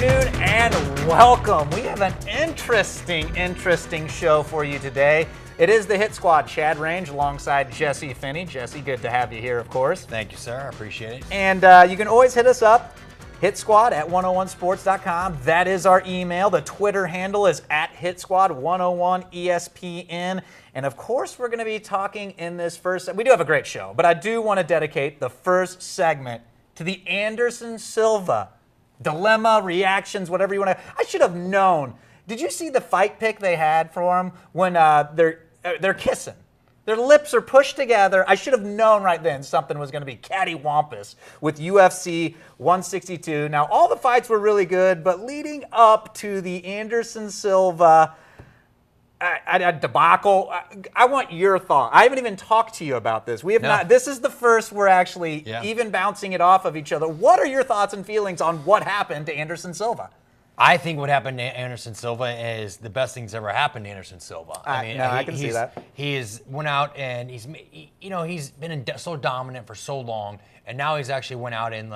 afternoon and welcome. We have an interesting show for you today. It is the Hit Squad, Chad Range alongside Jesse Finney. Jesse, good to have you here, of course. Thank you, sir. I appreciate it. And you can always hit us up, hitsquad@101sports.com. That is our email. The Twitter handle is @hitsquad101ESPN. And of course, we're going to be talking in this first. We do have a great show, but I do want to dedicate the first segment to the Anderson Silva dilemma, reactions, whatever you want to. I should have known. Did you see the fight pic they had for him when they're kissing? Their lips are pushed together. I should have known right then something was going to be cattywampus with UFC 162. Now, all the fights were really good, but leading up to the Anderson Silva debacle, I want your thought. I haven't even talked to you about this. We have not. This is the first we're actually even bouncing it off of each other. What are your thoughts and feelings on what happened to Anderson Silva? I think what happened to Anderson Silva is the best thing's ever happened to Anderson Silva. I can see that. He's went out and he's been so dominant for so long, and now he's actually went out and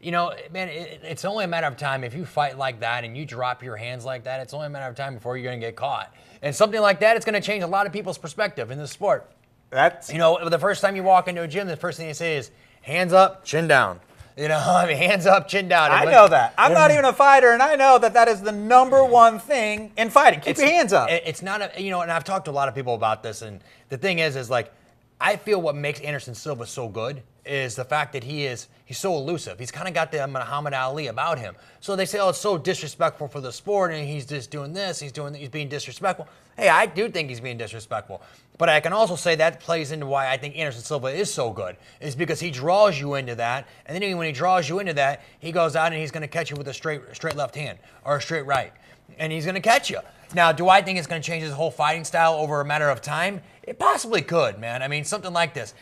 it's only a matter of time. If you fight like that and you drop your hands like that, it's only a matter of time before you're going to get caught. And something like that, it's going to change a lot of people's perspective in the sport. The first time you walk into a gym, the first thing they say is hands up, chin down. Hands up, chin down. I know that. I'm not even a fighter, and I know that is the number one thing in fighting. Keep your hands up. It's not and I've talked to a lot of people about this, and the thing is I feel what makes Anderson Silva so good is the fact that he's so elusive. He's kind of got the Muhammad Ali about him. So they say, oh, it's so disrespectful for the sport, and he's just doing this, he's being disrespectful. Hey, I do think he's being disrespectful. But I can also say that plays into why I think Anderson Silva is so good, is because he draws you into that, and then when he draws you into that, he goes out and he's going to catch you with a straight left hand or a straight right, and he's going to catch you. Now, do I think it's going to change his whole fighting style over a matter of time? It possibly could, man. I mean, something like this.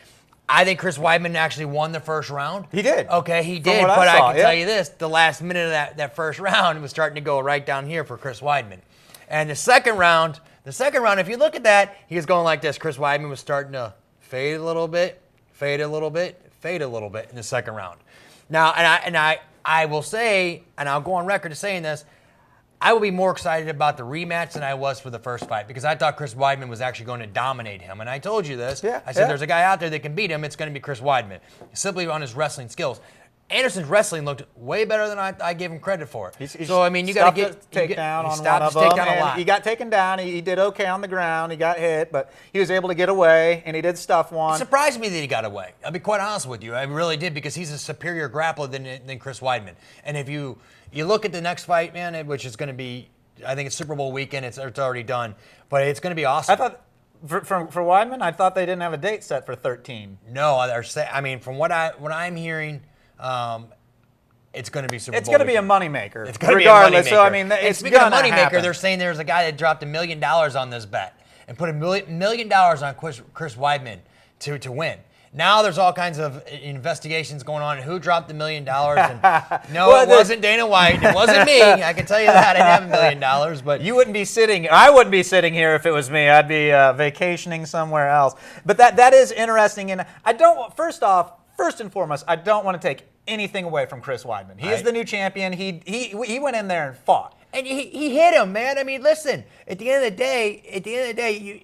I think Chris Weidman actually won the first round. He did. Okay, he did. But I can tell you this, the last minute of that first round was starting to go right down here for Chris Weidman. And the second round, if you look at that, he was going like this. Chris Weidman was starting to fade a little bit, fade a little bit, fade a little bit in the second round. Now, I will say, and I'll go on record as saying this, I will be more excited about the rematch than I was for the first fight because I thought Chris Weidman was actually going to dominate him. And I told you this. I said there's a guy out there that can beat him. It's going to be Chris Weidman, simply on his wrestling skills. Anderson's wrestling looked way better than I gave him credit for. You got to get takedown on one of them. And he got taken down. He did okay on the ground. He got hit, but he was able to get away, and he did stuff one. It surprised me that he got away. I'll be quite honest with you. I really did because he's a superior grappler than Chris Weidman. And if you look at the next fight, man, which is going to be, I think it's Super Bowl weekend. It's already done, but it's going to be awesome. I thought for Weidman, I thought they didn't have a date set for 13. No, from what I'm hearing, it's going to be Super Bowl. It's going to be a moneymaker. It's going to be a moneymaker. So I mean, it's speaking of moneymaker, happen. They're saying there's a guy that dropped $1 million on this bet and put $1 million on Chris Weidman to win. Now there's all kinds of investigations going on. Who dropped $1 million? And no, it wasn't Dana White. It wasn't me. I can tell you that. I didn't have $1 million. But you wouldn't be sitting. I wouldn't be sitting here if it was me. I'd be vacationing somewhere else. But that is interesting. And I don't. First and foremost, I don't want to take anything away from Chris Weidman. He is the new champion. He went in there and fought. And he hit him, man. I mean, listen. At the end of the day,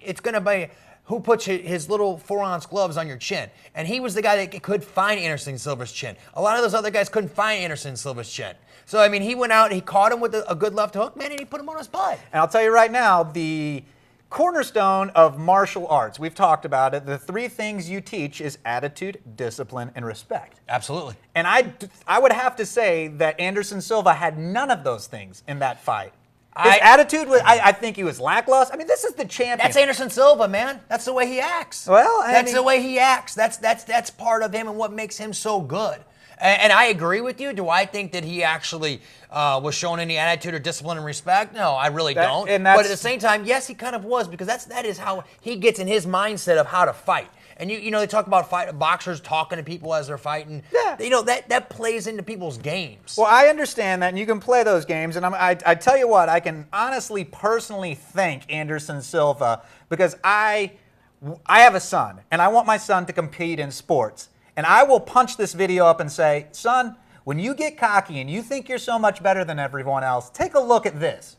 it's going to be who puts his little 4-ounce gloves on your chin. And he was the guy that could find Anderson Silva's chin. A lot of those other guys couldn't find Anderson Silva's chin. So, I mean, he went out, he caught him with a good left hook, man, and he put him on his butt. And I'll tell you right now, the cornerstone of martial arts, we've talked about it, the three things you teach is attitude, discipline, and respect. Absolutely. And I would have to say that Anderson Silva had none of those things in that fight. His attitude was, I think he was lackluster. I mean, this is the champion. That's Anderson Silva, man. That's the way he acts. Well, that's the way he acts. That's part of him and what makes him so good. And I agree with you. Do I think that he actually was showing any attitude or discipline and respect? No, I really don't. But at the same time, yes, he kind of was because that is how he gets in his mindset of how to fight. And they talk about boxers talking to people as they're fighting. Yeah. That plays into people's games. Well, I understand that, and you can play those games. And I tell you what, I can honestly, personally thank Anderson Silva because I have a son, and I want my son to compete in sports. And I will punch this video up and say, son, when you get cocky and you think you're so much better than everyone else, take a look at this.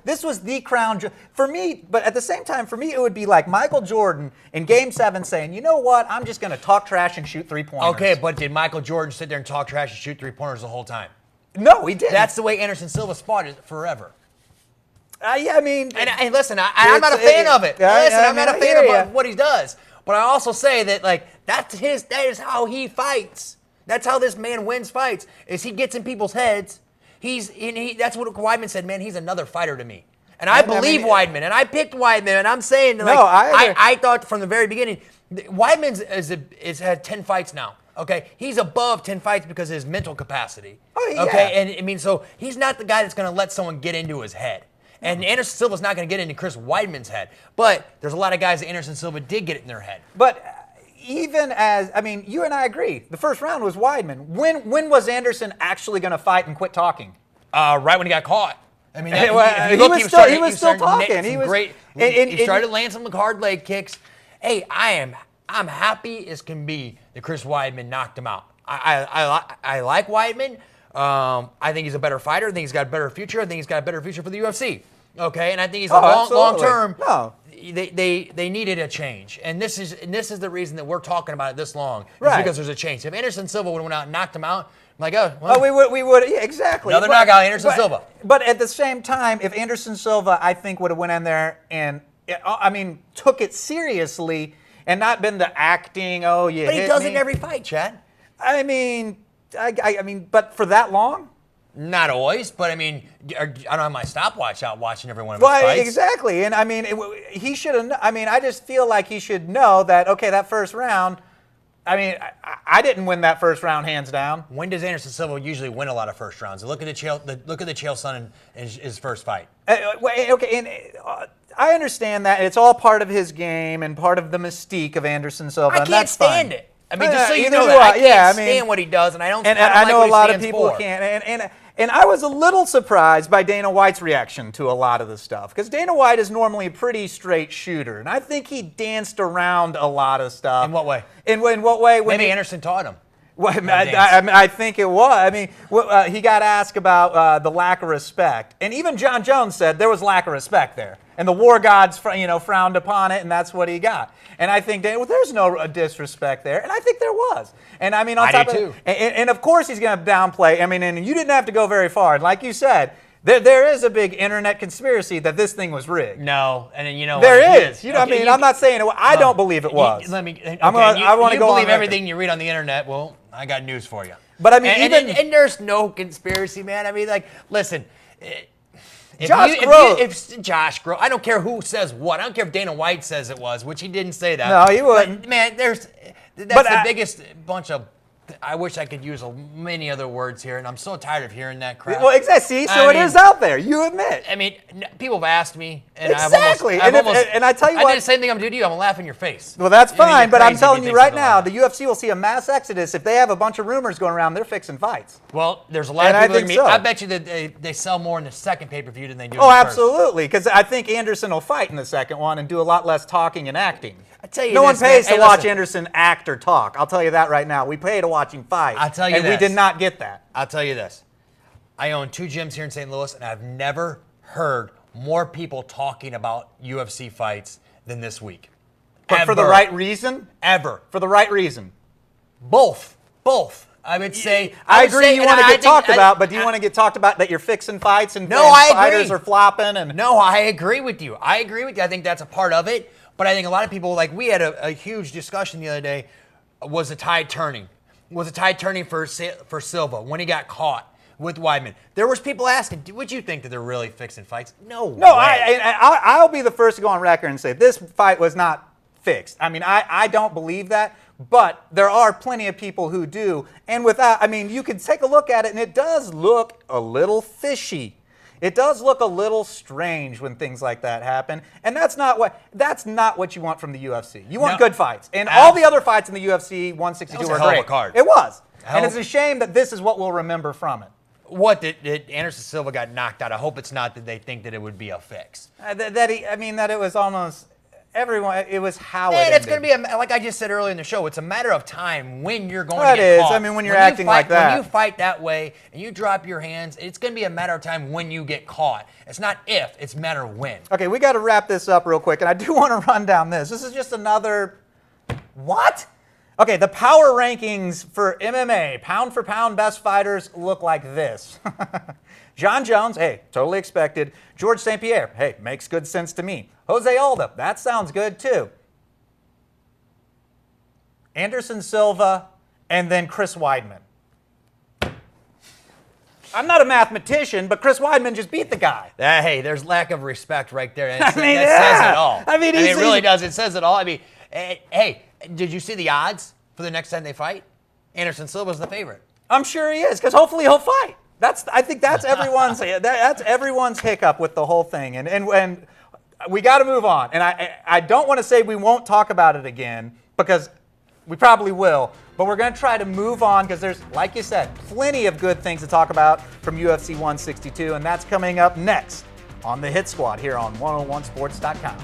This was the crown for me, but at the same time, for me, it would be like Michael Jordan in Game 7 saying, you know what, I'm just going to talk trash and shoot three-pointers. Okay, but did Michael Jordan sit there and talk trash and shoot three-pointers the whole time? No, he didn't. That's the way Anderson Silva fought it forever. Yeah, I mean... And listen, I'm not a fan of it. I'm not a fan of what he does. But I also say that, like, that is how he fights. That's how this man wins fights, is he gets in people's heads. That's what Weidman said, man, he's another fighter to me. And I believe Weidman, and I picked Weidman, and I'm saying, like, I thought from the very beginning, Weidman's is had 10 fights now. Okay, he's above 10 fights because of his mental capacity. Oh, yeah. Okay, and I mean, so he's not the guy that's going to let someone get into his head. And Anderson Silva's not going to get into Chris Weidman's head. But there's a lot of guys that Anderson Silva did get it in their head. But even as, I mean, you and I agree, the first round was Weidman. When was Anderson actually going to fight and quit talking? Right when he got caught. I mean, he was still talking. He was great. He started landing some hard leg kicks. Hey, I'm happy as can be that Chris Weidman knocked him out. I like Weidman. I think he's a better fighter. I think he's got a better future. I think he's got a better future for the UFC. Okay, and I think he's long term. No. They needed a change, and this is the reason that we're talking about it this long. Right. Because there's a change. If Anderson Silva would have went out and knocked him out, I'm like, oh, well, we would, yeah, exactly. Another knockout, Anderson Silva. But at the same time, if Anderson Silva, I think, would have went in there and, took it seriously and not been the acting, oh, yeah. But he does it in every fight, Chad. I mean, but for that long? Not always, but I mean, I don't have my stopwatch out watching every one of his fights. Exactly, and I mean, he should have. I mean, I just feel like he should know that. Okay, that first round. I mean, I didn't win that first round hands down. When does Anderson Silva usually win a lot of first rounds? Look at the Chael Sonnen in his first fight. Okay, and I understand that it's all part of his game and part of the mystique of Anderson Silva. I can't stand it. I mean, just so you know that, I can't stand what he does, and I don't. And I know a lot of people can't. And I was a little surprised by Dana White's reaction to a lot of the stuff, because Dana White is normally a pretty straight shooter, and I think he danced around a lot of stuff. In what way? In what way? Maybe Anderson taught him. Well, I think it was. I mean, he got asked about the lack of respect, and even John Jones said there was lack of respect there, and the war gods, frowned upon it, and that's what he got. And I think there's no disrespect there, and I think there was. And I mean, on top of it, and of course he's going to downplay. I mean, and you didn't have to go very far. And like you said, there is a big internet conspiracy that this thing was rigged. No, and then there is. I mean, I'm not saying it. I don't believe it was. Let me. Okay, I want to go believe everything you read on the internet. Well, I got news for you. But I mean, and there's no conspiracy, man. I mean, like, listen. Josh Groves. Josh Groves. I don't care who says what. I don't care if Dana White says it was, which he didn't say that. No, he wouldn't. But, man, that's the biggest bunch of. I wish I could use many other words here, and I'm so tired of hearing that crap. Well, exactly. See, so it is out there. You admit. I mean, people have asked me, and exactly. and I tell you what, I did the same thing I'm doing to you. I'm gonna laugh in your face. Well, that's fine, but I'm telling you right now, the UFC will see a mass exodus if they have a bunch of rumors going around. They're fixing fights. Well, there's a lot of people. I bet you that they sell more in the second pay-per-view than they do. Oh, absolutely, because I think Anderson will fight in the second one and do a lot less talking and acting. I tell you, no one pays to watch Anderson act or talk. I'll tell you that right now. We pay to watch him fight. I'll tell you and we did not get that. I'll tell you this. I own 2 gyms here in St. Louis, and I've never heard more people talking about UFC fights than this week. But for the right reason? Ever. For the right reason? Both. I would say. I agree you want to get talked about, but do you want to get talked about that you're fixing fights and fighters are flopping? No, I agree with you. I think that's a part of it. But I think a lot of people, like we had a huge discussion the other day, was the tide turning? Was the tide turning for Silva when he got caught with Weidman? There was people asking, would you think that they're really fixing fights? No, I'll be the first to go on record and say this fight was not fixed. I mean, I don't believe that, but there are plenty of people who do. And you can take a look at it, and it does look a little fishy. It does look a little strange when things like that happen, and that's not what you want from the UFC. You want good fights, and all the other fights in the UFC 162 were great. Card. It was, and it's a shame that this is what we'll remember from it. What did Anderson Silva got knocked out? I hope it's not that they think that it would be a fix. That it was almost. everyone, it was how And it it's going ended. to be, like I just said earlier in the show, it's a matter of time when you're going That to get is. caught. I mean, when you're acting like that. When you fight that way and you drop your hands, it's going to be a matter of time when you get caught. It's not if, it's a matter of when. Okay, we got to wrap this up real quick, and I do want to run down this. This is just another. What? Okay, the power rankings for MMA, pound for pound best fighters, look like this. John Jones, hey, totally expected. George St. Pierre, hey, makes good sense to me. Jose Aldo, that sounds good too. Anderson Silva, and then Chris Weidman. I'm not a mathematician, but Chris Weidman just beat the guy. Hey, there's lack of respect right there. I mean, that yeah. says it all. I mean, it really does. It says it all. I mean, hey, did you see the odds for the next time they fight? Anderson Silva's the favorite. I'm sure he is, because hopefully he'll fight. I think that's everyone's hiccup with the whole thing, and we got to move on. And I don't want to say we won't talk about it again, because we probably will, but we're going to try to move on because there's, like you said, plenty of good things to talk about from UFC 162, and that's coming up next on the Hit Squad here on 101sports.com.